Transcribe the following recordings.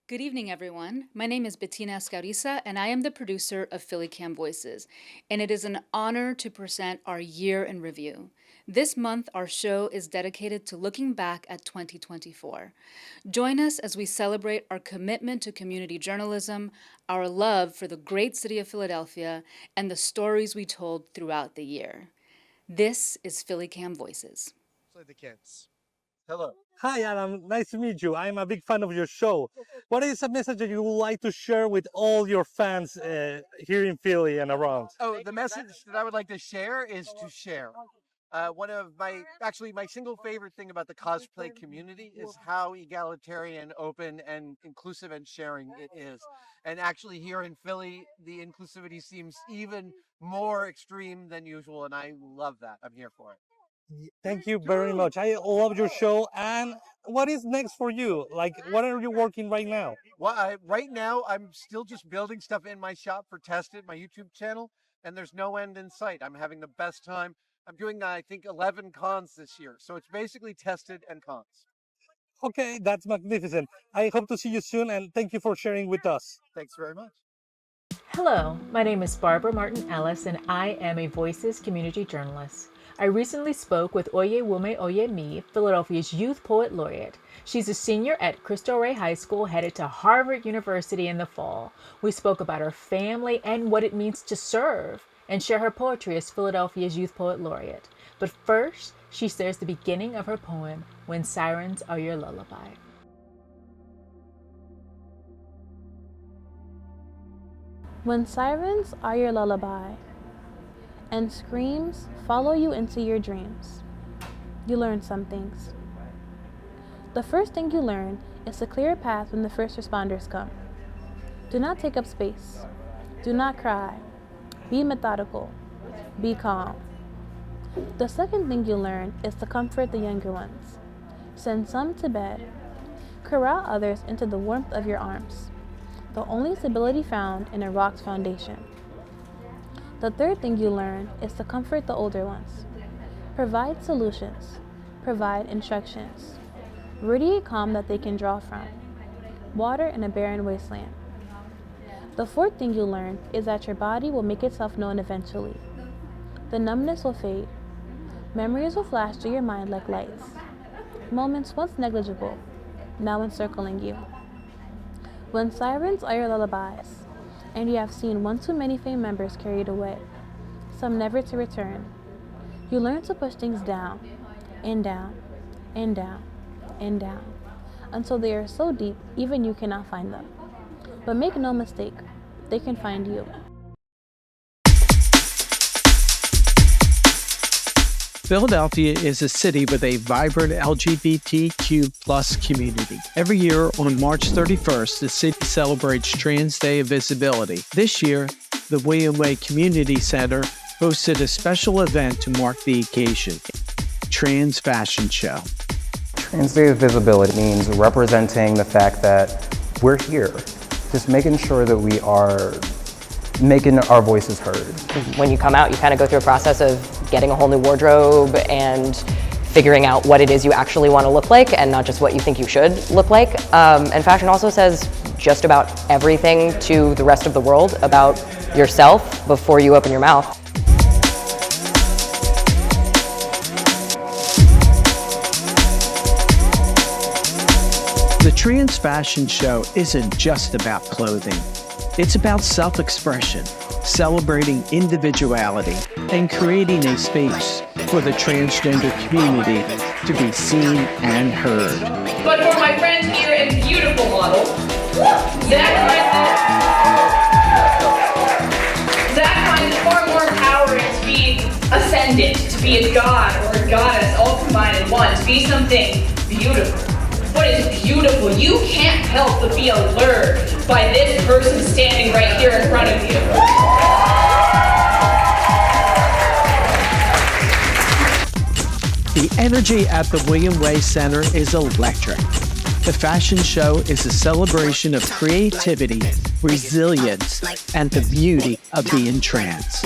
Good evening, everyone. My name is Bettina Escauriza, and I am the producer of PhillyCAM Voices, and it is an honor to present our year in review. This month, our show is dedicated to looking back at 2024. Join us as we celebrate our commitment to community journalism, our love for the great city of Philadelphia, and the stories we told throughout the year. This is PhillyCAM Voices. Play the kids. Hello. Hi, Adam. Nice to meet you. I'm a big fan of your show. What is a message that you would like to share with all your fans here in Philly and around? Oh, the message that I would like to share is to share. One of my single favorite thing about the cosplay community is how egalitarian, open, and inclusive and sharing it is. And actually, here in Philly, the inclusivity seems even more extreme than usual, and I love that. I'm here for it. Thank you very much. I love your show. And what is next for you? Like, what are you working right now? Well, right now, I'm still just building stuff in my shop for Test It, my YouTube channel, and there's no end in sight. I'm having the best time. I'm doing, I think, 11 cons this year. So it's basically tested and cons. Okay, that's magnificent. I hope to see you soon, and thank you for sharing with us. Thanks very much. Hello, my name is Barbara Martin Ellis, and I am a Voices community journalist. I recently spoke with Oye Wume Oye Mi, Philadelphia's Youth Poet Laureate. She's a senior at Cristo Rey High School, headed to Harvard University in the fall. We spoke about her family and what it means to serve, and share her poetry as Philadelphia's Youth Poet Laureate. But first, she shares the beginning of her poem, When Sirens Are Your Lullaby. When sirens are your lullaby, and screams follow you into your dreams, you learn some things. The first thing you learn is to clear a path when the first responders come. Do not take up space. Do not cry. Be methodical. Be calm. The second thing you learn is to comfort the younger ones. Send some to bed. Corral others into the warmth of your arms, the only stability found in a rock's foundation. The third thing you learn is to comfort the older ones. Provide solutions. Provide instructions. Radiate calm that they can draw from. Water in a barren wasteland. The fourth thing you learn is that your body will make itself known eventually. The numbness will fade. Memories will flash through your mind like lights. Moments once negligible, now encircling you. When sirens are your lullabies, and you have seen one too many famed members carried away, some never to return, you learn to push things down, and down, and down, and down, until they are so deep even you cannot find them. But make no mistake, they can find you. Philadelphia is a city with a vibrant LGBTQ+ community. Every year on March 31st, the city celebrates Trans Day of Visibility. This year, the William Way Community Center hosted a special event to mark the occasion, Trans Fashion Show. Trans Day of Visibility means representing the fact that we're here, just making sure that we are making our voices heard. When you come out, you kind of go through a process of getting a whole new wardrobe and figuring out what it is you actually want to look like and not just what you think you should look like. And fashion also says just about everything to the rest of the world about yourself before you open your mouth. The Trans Fashion Show isn't just about clothing. It's about self-expression, celebrating individuality, and creating a space for the transgender community to be seen and heard. But for my friend here and beautiful model, Zach finds it far more empowering to be ascendant, to be a god or a goddess all combined in one, to be something beautiful. What is beautiful? You can't help but be allured by this person standing right here in front of you. The energy at the William Way Center is electric. The fashion show is a celebration of creativity, resilience, and the beauty of being trans.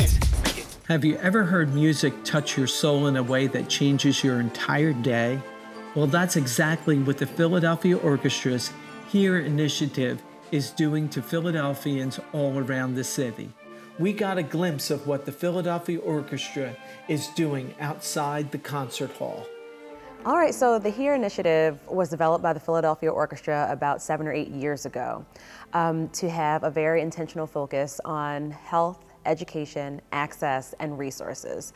Have you ever heard music touch your soul in a way that changes your entire day? Well, that's exactly what the Philadelphia Orchestra's Here initiative is doing to Philadelphians all around the city. We got a glimpse of what the Philadelphia Orchestra is doing outside the concert hall. All right, so the HERE initiative was developed by the Philadelphia Orchestra about 7 or 8 years ago to have a very intentional focus on health, education, access, and resources.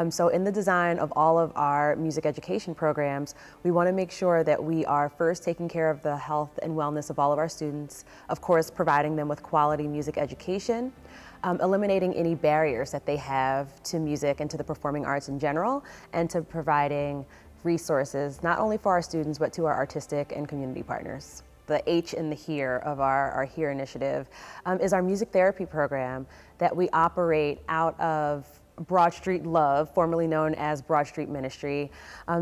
So in the design of all of our music education programs, we want to make sure that we are first taking care of the health and wellness of all of our students, of course providing them with quality music education, eliminating any barriers that they have to music and to the performing arts in general, and to providing resources not only for our students but to our artistic and community partners. The H in the HERE of our HERE initiative is our music therapy program that we operate out of Broad Street Love, formerly known as Broad Street Ministry.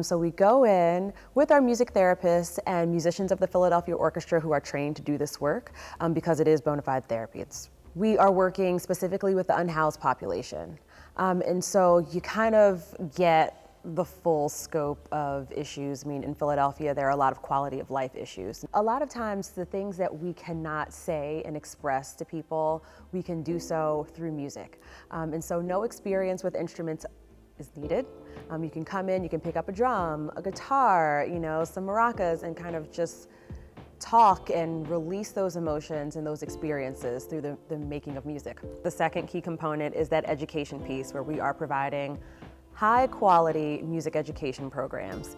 So we go in with our music therapists and musicians of the Philadelphia Orchestra who are trained to do this work because it is bona fide therapy. We are working specifically with the unhoused population. And so you kind of get the full scope of issues. I mean, in Philadelphia, there are a lot of quality of life issues. A lot of times, the things that we cannot say and express to people, we can do so through music. And so no experience with instruments is needed. You can come in, you can pick up a drum, a guitar, you know, some maracas, and kind of just talk and release those emotions and those experiences through the making of music. The second key component is that education piece where we are providing high quality music education programs.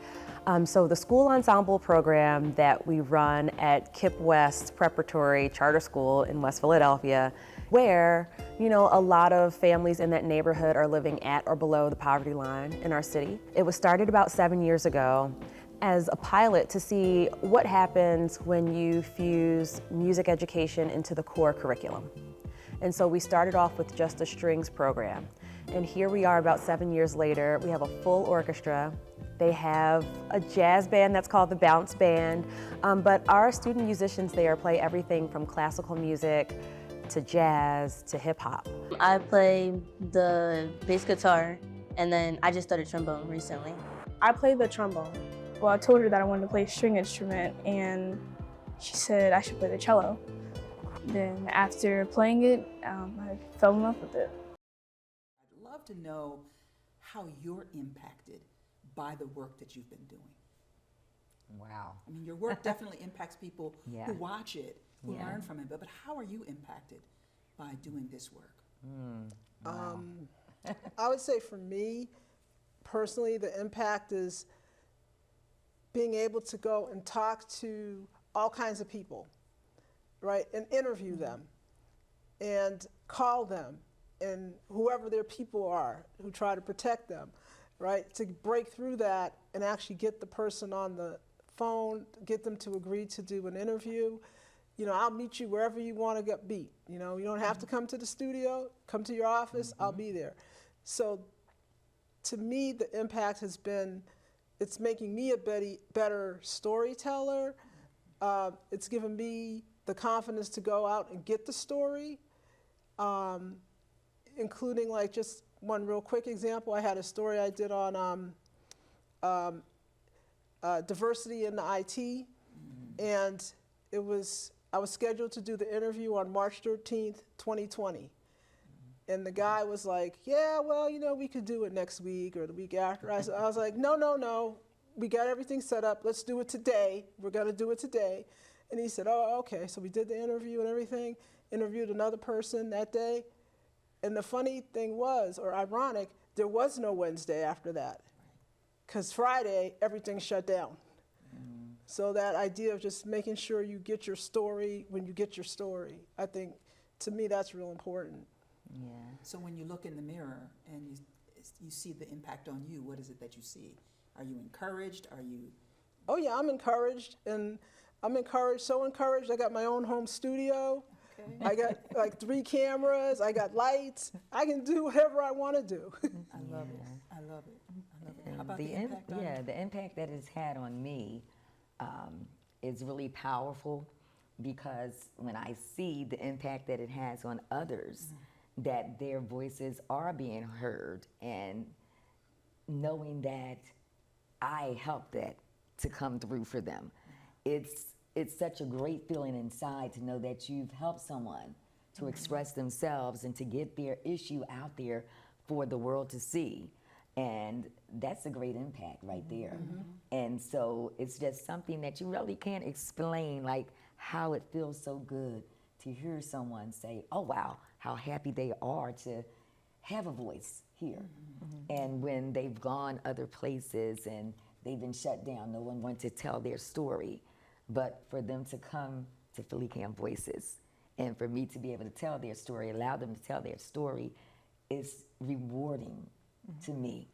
So the school ensemble program that we run at Kip West Preparatory Charter School in West Philadelphia, where, you know, a lot of families in that neighborhood are living at or below the poverty line in our city. It was started about 7 years ago as a pilot to see what happens when you fuse music education into the core curriculum. And so we started off with just a strings program. And here we are about 7 years later. We have a full orchestra. They have a jazz band that's called the Bounce Band. But our student musicians there play everything from classical music to jazz to hip hop. I play the bass guitar, and then I just started trombone recently. I play the trombone. Well, I told her that I wanted to play a string instrument, and she said I should play the cello. Then after playing it, I fell in love with it. I'd love to know how you're impacted by the work that you've been doing. Wow. I mean, your work definitely impacts people Yeah. who watch it, who Yeah. learn from it, but how are you impacted by doing this work? Wow. I would say for me, personally, the impact is being able to go and talk to all kinds of people, right, and interview them and call them and whoever their people are who try to protect them, right, to break through that and actually get the person on the phone, get them to agree to do an interview. You know, I'll meet you wherever you want to get beat. You know, you don't have to come to the studio, come to your office, I'll be there. So to me, the impact has been, it's making me a better storyteller. It's given me the confidence to go out and get the story, including like just one real quick example. I had a story I did on diversity in the IT, and I was scheduled to do the interview on March 13th, 2020. And the guy was like, yeah, well, you know, we could do it next week or the week after. I was like, no, we got everything set up. Let's do it today. We're going to do it today. And he said, oh, okay. So we did the interview and everything, interviewed another person that day. And the funny thing was, or ironic, there was no Wednesday after that. Because Friday, everything shut down. So that idea of just making sure you get your story when you get your story, I think, to me, that's real important. Yeah. So when you look in the mirror and you see the impact on you, what is it that you see? Are you encouraged? Are you? Oh yeah, I'm encouraged, and I'm encouraged, so encouraged. I got my own home studio. Okay. I got like 3 cameras. I got lights. I can do whatever I want to do. I love it. I love it. I love it. How about the impact on you? the impact that it's had on me is really powerful, because when I see the impact that it has on others, that their voices are being heard, and knowing that I helped that to come through for them, it's it's such a great feeling inside to know that you've helped someone to express themselves and to get their issue out there for the world to see. And that's a great impact right there. And so it's just something that you really can't explain, like how it feels so good to hear someone say, oh wow, how happy they are to have a voice here. And when they've gone other places and they've been shut down, no one wants to tell their story, but for them to come to PhillyCAM Voices and for me to be able to tell their story, allow them to tell their story, is rewarding to me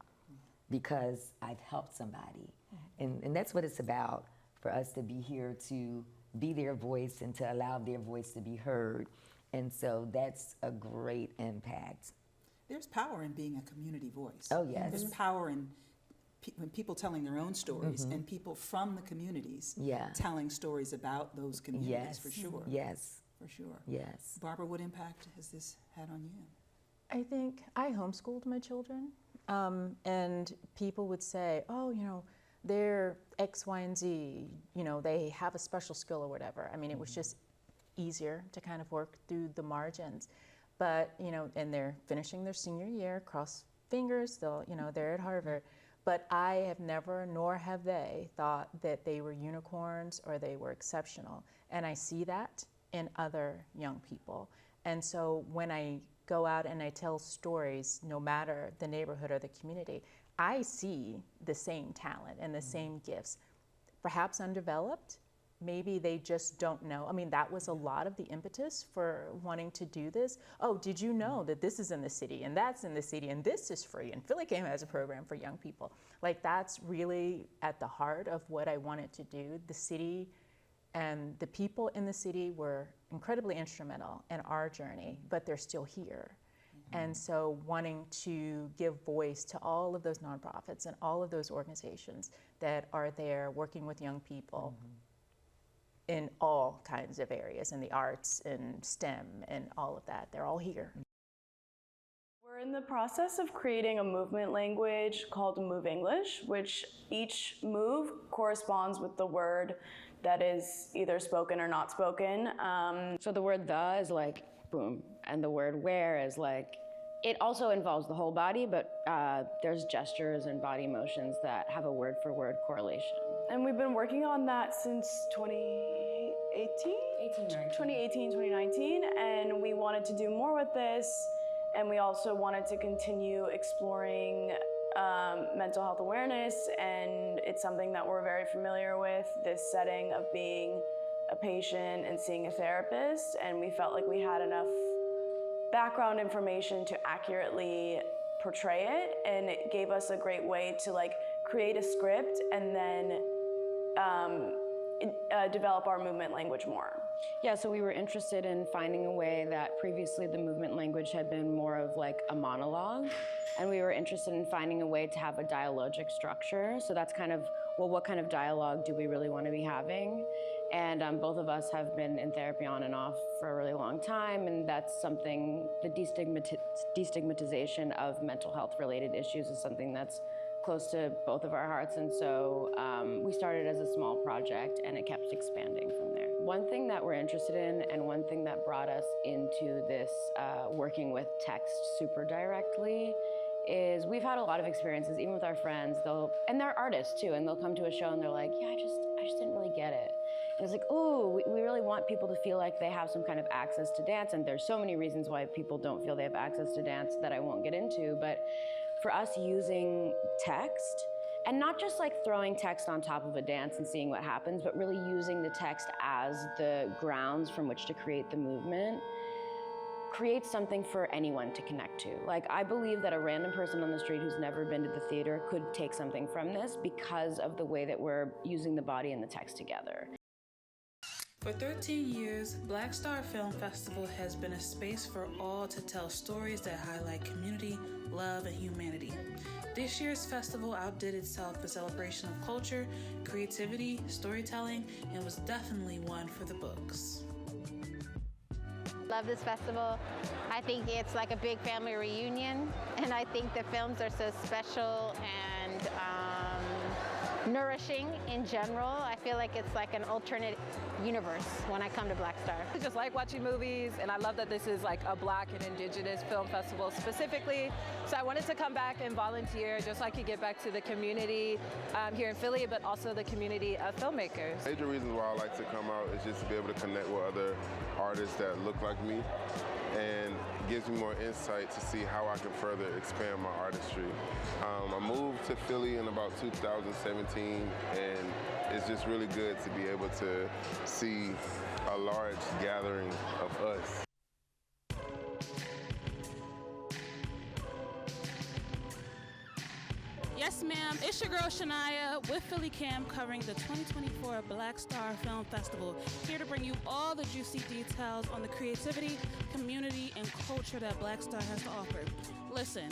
because I've helped somebody. And that's what it's about, for us to be here to be their voice and to allow their voice to be heard. And so that's a great impact. There's power in being a community voice. Oh, yes. There's power in when people telling their own stories and people from the communities telling stories about those communities, for sure. Yes. For sure. Yes. Barbara, what impact has this had on you? I think I homeschooled my children, and people would say, oh, you know, they're X, Y, and Z, you know, they have a special skill or whatever. I mean, it was just easier to kind of work through the margins. But, you know, and they're finishing their senior year, cross fingers, they'll, you know, they're at Harvard. But I have never, nor have they, thought that they were unicorns or they were exceptional. And I see that in other young people. And so when I go out and I tell stories, no matter the neighborhood or the community, I see the same talent and the same gifts, perhaps undeveloped. Maybe they just don't know. I mean, that was a lot of the impetus for wanting to do this. Oh, did you know that this is in the city and that's in the city and this is free and PhillyCAM has a program for young people? Like, that's really at the heart of what I wanted to do. The city and the people in the city were incredibly instrumental in our journey, but they're still here. And so wanting to give voice to all of those nonprofits and all of those organizations that are there working with young people in all kinds of areas, in the arts, in STEM, and all of that. They're all here. We're in the process of creating a movement language called Move English, which each move corresponds with the word that is either spoken or not spoken. So the word the is like boom, and the word where is like, it also involves the whole body, but there's gestures and body motions that have a word for word correlation. And we've been working on that since 2018, 2019, and we wanted to do more with this, and we also wanted to continue exploring mental health awareness, and it's something that we're very familiar with, this setting of being a patient and seeing a therapist, and we felt like we had enough background information to accurately portray it, and it gave us a great way to like create a script and then develop our movement language more. Yeah, so we were interested in finding a way that previously the movement language had been more of like a monologue, and we were interested in finding a way to have a dialogic structure. So that's kind of, well, what kind of dialogue do we really want to be having? And both of us have been in therapy on and off for a really long time, and that's something, the destigmatization of mental health related issues is something that's close to both of our hearts, and so we started as a small project and it kept expanding from there. One thing that we're interested in, and one thing that brought us into this working with text super directly, is we've had a lot of experiences, even with our friends, and they're artists too, and they'll come to a show and they're like, yeah, I just didn't really get it. And it's like, oh, we really want people to feel like they have some kind of access to dance, and there's so many reasons why people don't feel they have access to dance that I won't get into, but for us using text, and not just like throwing text on top of a dance and seeing what happens, but really using the text as the grounds from which to create the movement, creates something for anyone to connect to. Like, I believe that a random person on the street who's never been to the theater could take something from this because of the way that we're using the body and the text together. For 13 years, Black Star Film Festival has been a space for all to tell stories that highlight community, love, and humanity. This year's festival outdid itself a celebration of culture, creativity, storytelling, and was definitely one for the books. Love this festival. I think it's like a big family reunion, and I think the films are so special and nourishing in general. I feel like it's like an alternate universe when I come to Black Star. I just like watching movies, and I love that this is like a Black and Indigenous film festival specifically. So I wanted to come back and volunteer just so I could get back to the community here in Philly, but also the community of filmmakers. Major reasons why I like to come out is just to be able to connect with other artists that look like me, and gives me more insight to see how I can further expand my artistry. I moved to Philly in about 2017, and it's just really good to be able to see a large gathering of us. Yes, ma'am. It's your girl Shania with PhillyCAM covering the 2024 Black Star Film Festival. Here to bring you all the juicy details on the creativity, community, and culture that Black Star has to offer. Listen,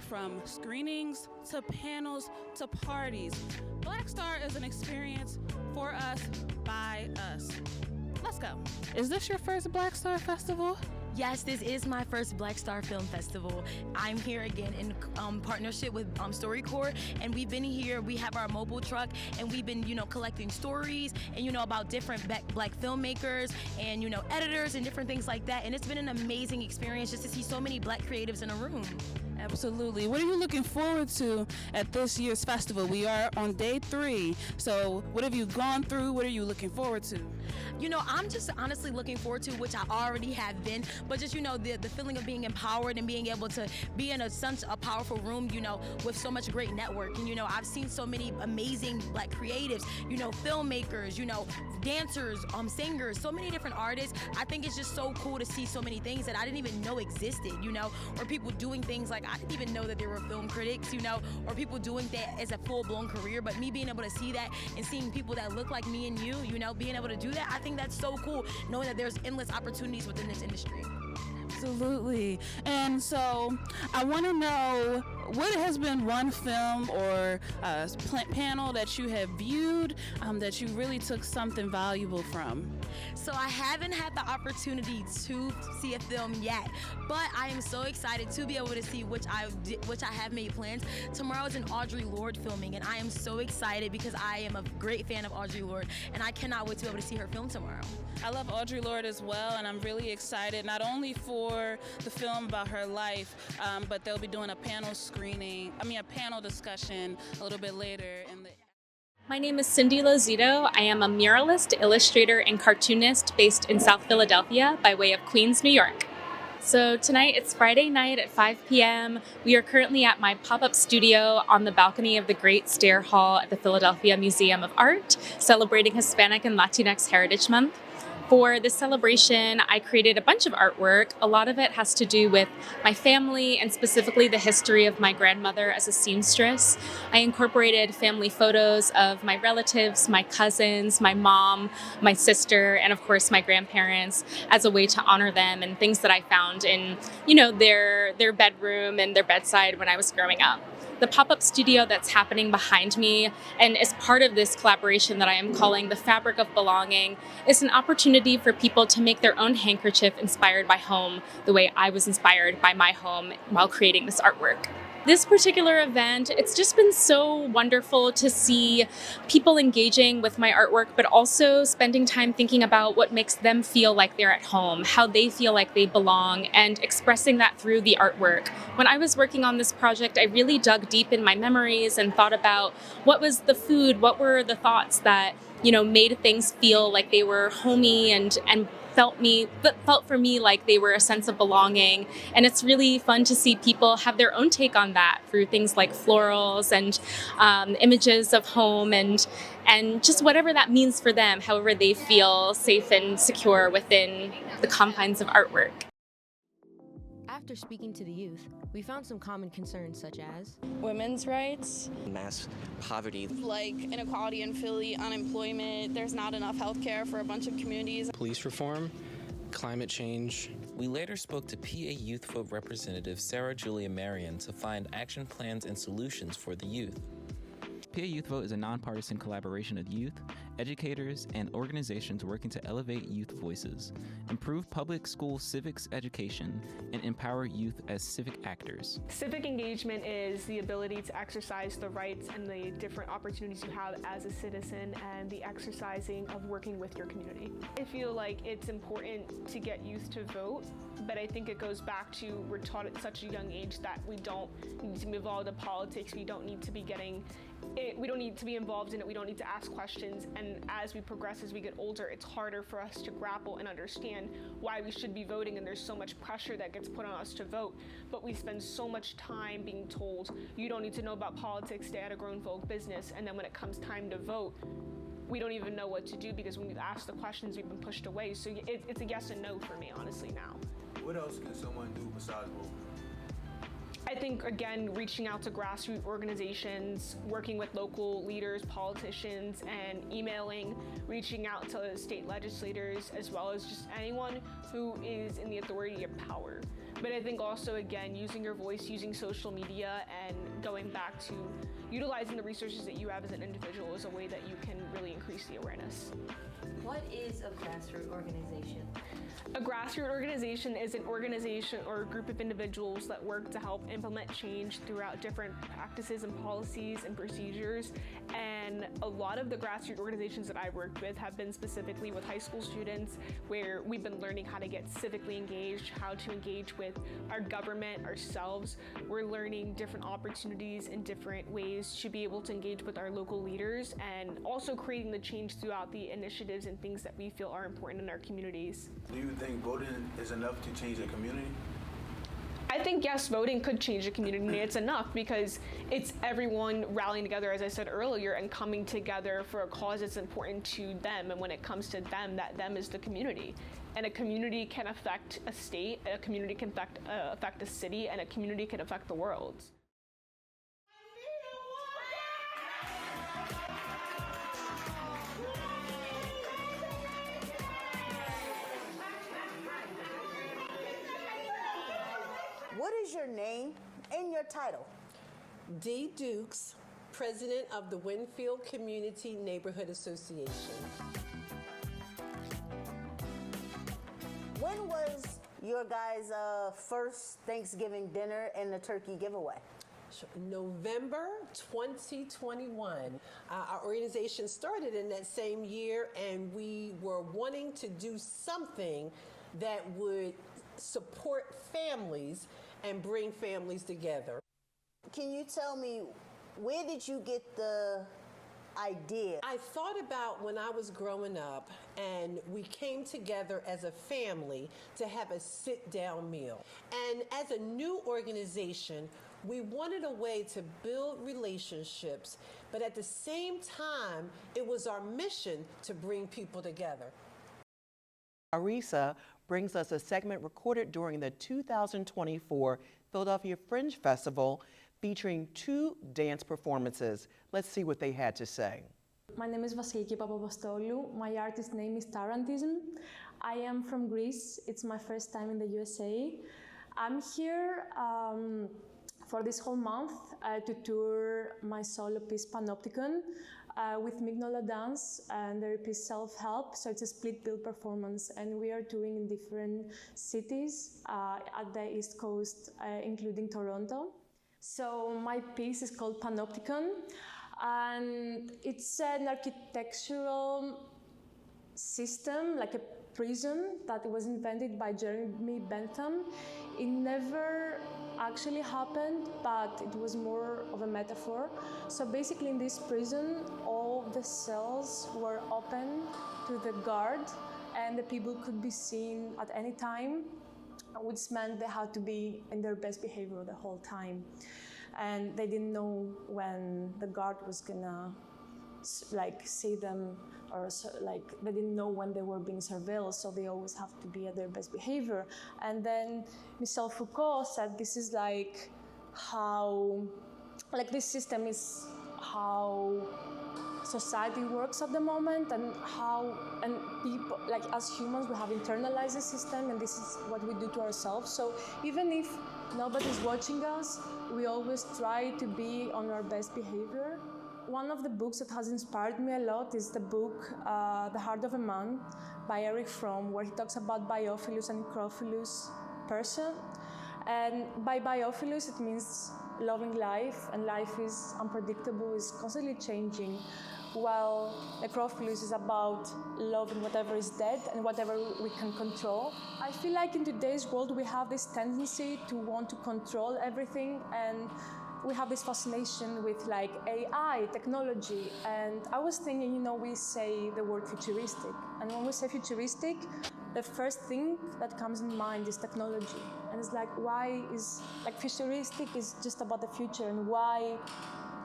from screenings to panels to parties, Black Star is an experience for us, by us. Let's go. Is this your first Black Star Festival? Yes, this is my first Black Star Film Festival. I'm here again in partnership with StoryCorps, and we've been here. We have our mobile truck, and we've been, collecting stories and, about different Black filmmakers and, editors and different things like that. And it's been an amazing experience just to see so many Black creatives in a room. Absolutely. What are you looking forward to at this year's festival? We are on day 3. So what have you gone through? What are you looking forward to? I'm just honestly looking forward to, which I already have been, but just, the feeling of being empowered and being able to be in such a powerful room, with so much great networking. I've seen so many amazing Black creatives, filmmakers, dancers, singers, so many different artists. I think it's just so cool to see so many things that I didn't even know existed, or people doing things like I didn't even know that there were film critics, or people doing that as a full-blown career. But me being able to see that and seeing people that look like me and you, being able to do that, I think that's so cool, knowing that there's endless opportunities within this industry. Absolutely. And so I want to know, what has been one film or panel that you have viewed that you really took something valuable from? So I haven't had the opportunity to see a film yet, but I am so excited to be able to see which I have made plans. Tomorrow is an Audre Lorde filming, and I am so excited because I am a great fan of Audre Lorde, and I cannot wait to be able to see her film tomorrow. I love Audre Lorde as well, and I'm really excited not only for the film about her life, but they'll be doing a panel discussion a little bit later in the. My name is Cindy Lozito. I am a muralist, illustrator, and cartoonist based in South Philadelphia by way of Queens, New York. So tonight, it's Friday night at 5 p.m. We are currently at my pop-up studio on the balcony of the Great Stair Hall at the Philadelphia Museum of Art, celebrating Hispanic and Latinx Heritage Month. For this celebration, I created a bunch of artwork. A lot of it has to do with my family and specifically the history of my grandmother as a seamstress. I incorporated family photos of my relatives, my cousins, my mom, my sister, and of course my grandparents as a way to honor them and things that I found in, their bedroom and their bedside when I was growing up. The pop-up studio that's happening behind me and is part of this collaboration that I am calling the Fabric of Belonging is an opportunity for people to make their own handkerchief inspired by home, the way I was inspired by my home while creating this artwork. This particular event, it's just been so wonderful to see people engaging with my artwork, but also spending time thinking about what makes them feel like they're at home, how they feel like they belong, and expressing that through the artwork. When I was working on this project, I really dug deep in my memories and thought about what was the food, what were the thoughts that, made things feel like they were homey and felt for me like they were a sense of belonging. And it's really fun to see people have their own take on that through things like florals and images of home and just whatever that means for them, however they feel safe and secure within the confines of artwork. After speaking to the youth, we found some common concerns such as women's rights, mass poverty, like inequality in Philly, unemployment, there's not enough health care for a bunch of communities, police reform, climate change. We later spoke to PA Youth Vote Representative Sarah Julia Marion to find action plans and solutions for the youth. PA Youth Vote is a nonpartisan collaboration of youth, educators, and organizations working to elevate youth voices, improve public school civics education, and empower youth as civic actors. Civic engagement is the ability to exercise the rights and the different opportunities you have as a citizen and the exercising of working with your community. I feel like it's important to get youth to vote, but I think it goes back to we're taught at such a young age that we don't need to be involved in politics, we don't need to be involved in it, we don't need to ask questions, and as we progress, as we get older, it's harder for us to grapple and understand why we should be voting, and there's so much pressure that gets put on us to vote, but we spend so much time being told, you don't need to know about politics, stay out of grown folk business, and then when it comes time to vote, we don't even know what to do because when we've asked the questions, we've been pushed away. So it's a yes and no for me, honestly, now. What else can someone do besides vote? I think, again, reaching out to grassroots organizations, working with local leaders, politicians, and emailing, reaching out to state legislators, as well as just anyone who is in the authority of power. But I think also, again, using your voice, using social media, and going back to utilizing the resources that you have as an individual is a way that you can really increase the awareness. What is a grassroots organization? A grassroots organization is an organization or a group of individuals that work to help implement change throughout different practices and policies and procedures. And a lot of the grassroots organizations that I've worked with have been specifically with high school students, where we've been learning how to get civically engaged, how to engage with our government, ourselves. We're learning different opportunities and different ways to be able to engage with our local leaders, and also creating the change throughout the initiatives and things that we feel are important in our communities. Do you think voting is enough to change a community? I think, yes, voting could change a community, and it's enough because it's everyone rallying together, as I said earlier, and coming together for a cause that's important to them. And when it comes to them, that them is the community. And a community can affect a state, a community can affect a city, and a community can affect the world. What is your name and your title? Dee Dukes, President of the Winfield Community Neighborhood Association. When was your guys' first Thanksgiving dinner and the turkey giveaway? November 2021. Our organization started in that same year, and we were wanting to do something that would support families and bring families together. Can you tell me, where did you get the idea? I thought about when I was growing up, and we came together as a family to have a sit-down meal. And as a new organization, we wanted a way to build relationships, but at the same time, it was our mission to bring people together. Arisa brings us a segment recorded during the 2024 Philadelphia Fringe Festival featuring 2 dance performances. Let's see what they had to say. My name is Vasiliki Papapostolou. My artist name is Tarantism. I am from Greece. It's my first time in the USA. I'm here for this whole month to tour my solo piece Panopticon with Mignola Dance and their piece Self-Help. So it's a split bill performance, and we are touring in different cities at the East Coast, including Toronto. So my piece is called Panopticon, and it's an architectural system, like a prison that was invented by Jeremy Bentham. It never actually happened, but it was more of a metaphor. So basically in this prison, all the cells were open to the guard, and the people could be seen at any time, which meant they had to be in their best behavior the whole time. And they didn't know when the guard was gonna see them, or they didn't know when they were being surveilled, so they always have to be at their best behavior. And then Michel Foucault said this is this system is how society works at the moment, and people, as humans, we have internalized the system, and this is what we do to ourselves. So even if nobody's watching us, we always try to be on our best behavior. one of the books that has inspired me a lot is the book The Heart of a Man by Erich Fromm, where he talks about Biophilus and Necrophilus person. And by Biophilus, it means loving life, and life is unpredictable, is constantly changing, while Necrophilus is about loving whatever is dead and whatever we can control. I feel like in today's world we have this tendency to want to control everything, and we have this fascination with like AI, technology, and I was thinking, you know, we say the word futuristic, and when we say futuristic, the first thing that comes in mind is technology. And it's like, why is, like, futuristic is just about the future, and why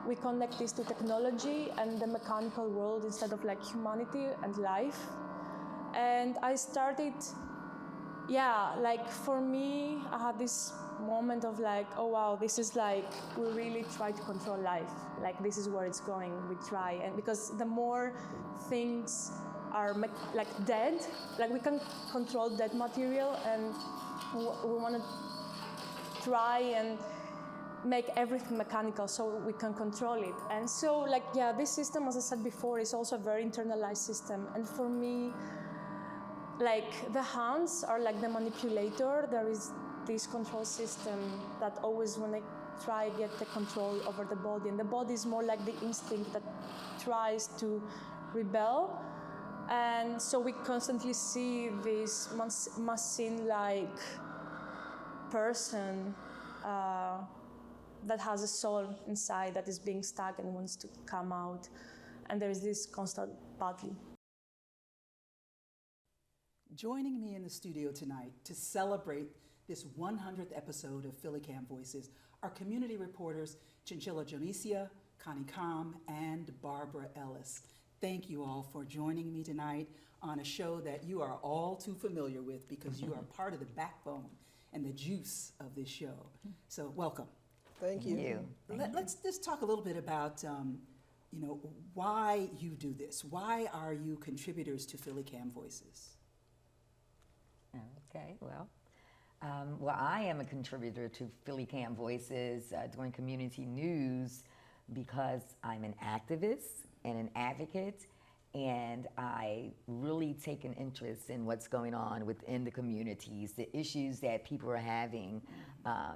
we connect this to technology and the mechanical world instead of like humanity and life. And I started, like for me, I had this moment of like, oh wow, this is like, we really try to control life. Like this is where it's going, we try. And because the more things are like dead, like we can control dead material, and we want to try and make everything mechanical so we can control it. And so like, this system, as I said before, is also a very internalized system. And for me, like the hands are like the manipulator. There is this control system that always when they try to get the control over the body, and the body is more like the instinct that tries to rebel. And so we constantly see this machine-like person that has a soul inside that is being stuck and wants to come out. And there is this constant battle. Joining me in the studio tonight to celebrate this 100th episode of PhillyCAM Voices are community reporters Chinchilla Jonicia, Connie Com, and Barbara Ellis. Thank you all for joining me tonight on a show that you are all too familiar with because you are part of the backbone and the juice of this show. So welcome. Thank you. Let's just talk a little bit about why you do this. Why are you contributors to PhillyCAM Voices? Okay, well, I am a contributor to PhillyCAM Voices doing community news because I'm an activist and an advocate, and I really take an interest in what's going on within the communities, the issues that people are having,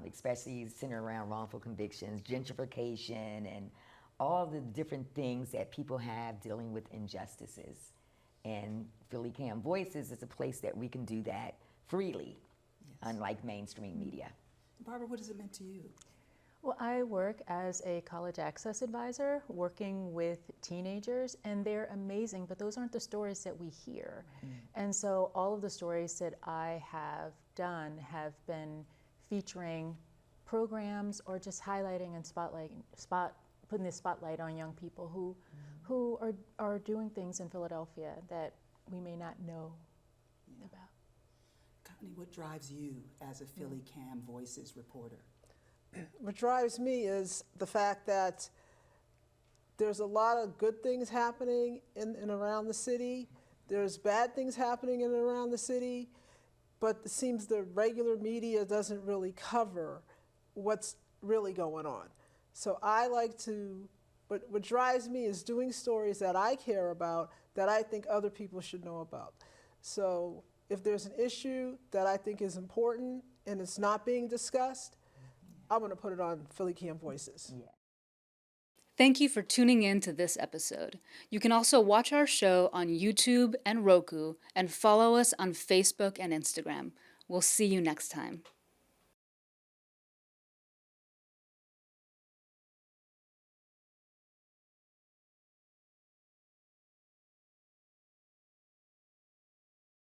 especially centered around wrongful convictions, gentrification, and all the different things that people have dealing with injustices. And PhillyCAM Voices is a place that we can do that freely, unlike mainstream media. Barbara, what has it meant to you? Well, I work as a college access advisor working with teenagers, and they're amazing, but those aren't the stories that we hear. And so all of the stories that I have done have been featuring programs or just highlighting and putting the spotlight on young people who are doing things in Philadelphia that we may not know about. Connie, what drives you as a PhillyCAM Voices reporter? What drives me is the fact that there's a lot of good things happening in and around the city. There's bad things happening in and around the city, but it seems the regular media doesn't really cover what's really going on. So I like to, what drives me is doing stories that I care about that I think other people should know about. So if there's an issue that I think is important and it's not being discussed, I'm going to put it on PhillyCAM Voices. Thank you for tuning in to this episode. You can also watch our show on YouTube and Roku and follow us on Facebook and Instagram. We'll see you next time.